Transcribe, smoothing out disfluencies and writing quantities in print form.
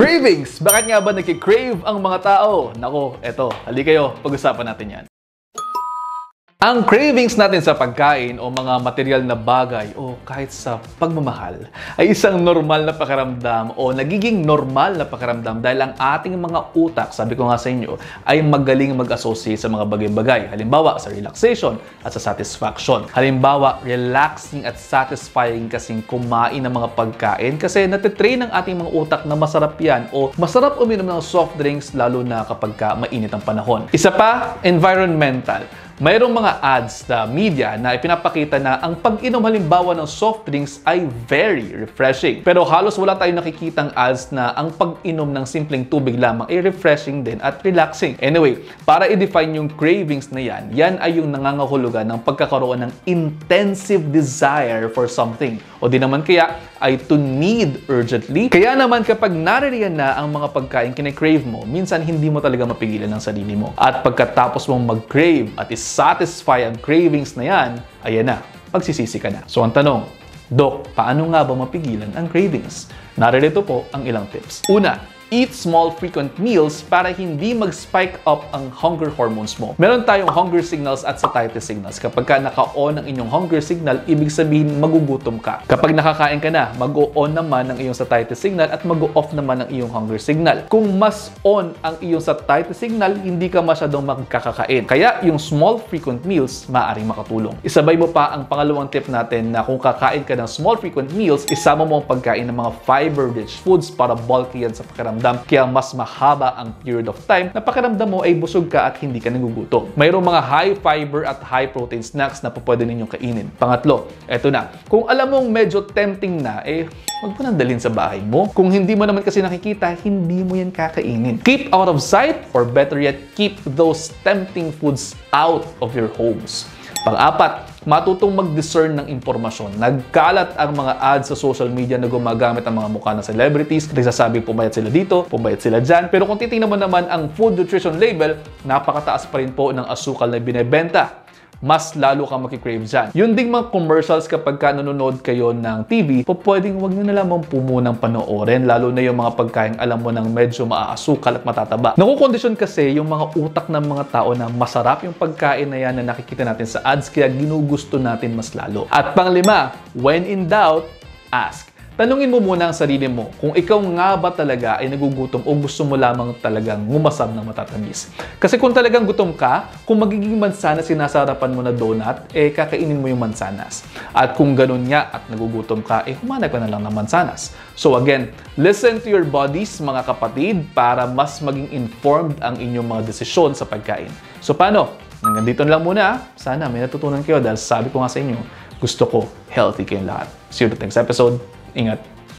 Cravings! Bakit nga ba nagki-crave ang mga tao? Nako, eto, halika kayo, pag-usapan natin yan. Ang cravings natin sa pagkain o mga material na bagay o kahit sa pagmamahal ay isang normal na pakiramdam o nagiging normal na pakiramdam dahil ang ating mga utak, sabi ko nga sa inyo, ay magaling mag-associate sa mga bagay-bagay. Halimbawa, sa relaxation at sa satisfaction. Halimbawa, relaxing at satisfying kasing kumain ng mga pagkain kasi natitrain ang ating mga utak na masarap yan o masarap uminom ng soft drinks lalo na kapag mainit ang panahon. Isa pa, environmental. Mayroong mga ads sa media na ipinapakita na ang pag-inom halimbawa ng soft drinks ay very refreshing. Pero halos wala tayong nakikitang ads na ang pag-inom ng simpleng tubig lamang ay refreshing din at relaxing. Anyway, para i-define yung cravings na yan ay yung nangangahulugan ng pagkakaroon ng intensive desire for something. O di naman kaya ay to need urgently. Kaya naman kapag naririyan na ang mga pagkain kine-crave mo, minsan hindi mo talaga mapigilan ang sarili mo. At pagkatapos mong mag-crave at satisfy ang cravings na yan, ayan na, magsisisi ka na. So ang tanong, Dok, paano nga ba mapigilan ang cravings? Naririto po ang ilang tips. Una, eat small frequent meals para hindi mag-spike up ang hunger hormones mo. Meron tayong hunger signals at satiety signals. Kapag ka naka-on ang inyong hunger signal, ibig sabihin magugutom ka. Kapag nakakain ka na, mag-o-on naman ang iyong satiety signal at mag-o-off naman ang iyong hunger signal. Kung mas on ang iyong satiety signal, hindi ka masyadong magkakakain. Kaya yung small frequent meals, maaaring makatulong. Isabay mo pa ang pangalawang tip natin na kung kakain ka ng small frequent meals, isama mo ang pagkain ng mga fiber-rich foods para bulky yan sa pakiramdam. Kaya mas mahaba ang period of time na pakiramdam mo ay busog ka at hindi ka nagugutom. Mayroong mga high fiber at high protein snacks na pwede ninyong kainin. Pangatlo, eto na. Kung alam mong medyo tempting na, wag mo nang dalhin sa bahay mo. Kung hindi mo naman kasi nakikita, hindi mo yan kakainin. Keep out of sight or better yet, keep those tempting foods out of your homes. Pang-apat, matutong mag-discern ng impormasyon. Nagkalat ang mga ads sa social media na gumagamit ang mga mukha ng celebrities. Nagsasabing pumayat sila dito, pumayat sila dyan. Pero kung titingnan mo naman ang food nutrition label, napakataas pa rin po ng asukal na binebenta. Mas lalo ka makikrave dyan. Yun ding mga commercials kapag nanonood kayo ng TV, pwedeng wag nyo na lamang po munang panoorin, lalo na yung mga pagkain alam mo nang medyo maaasukal at matataba. Nakukondisyon kasi yung mga utak ng mga tao na masarap yung pagkain na yan na nakikita natin sa ads, kaya ginugusto natin mas lalo. At panglima, when in doubt, ask. Tanungin mo muna ang sarili mo kung ikaw nga ba talaga ay nagugutom o gusto mo lamang talagang ngumasab ng matatamis. Kasi kung talagang gutom ka, kung magiging mansanas sinasarapan mo na donut, kakainin mo yung mansanas. At kung ganun nga at nagugutom ka, humanap ka na lang ng mansanas. So again, listen to your bodies mga kapatid para mas maging informed ang inyong mga desisyon sa pagkain. So paano? Hanggang dito lang muna. Sana may natutunan kayo dahil sabi ko nga sa inyo, gusto ko healthy kayong lahat. See you to the next episode. Ingat.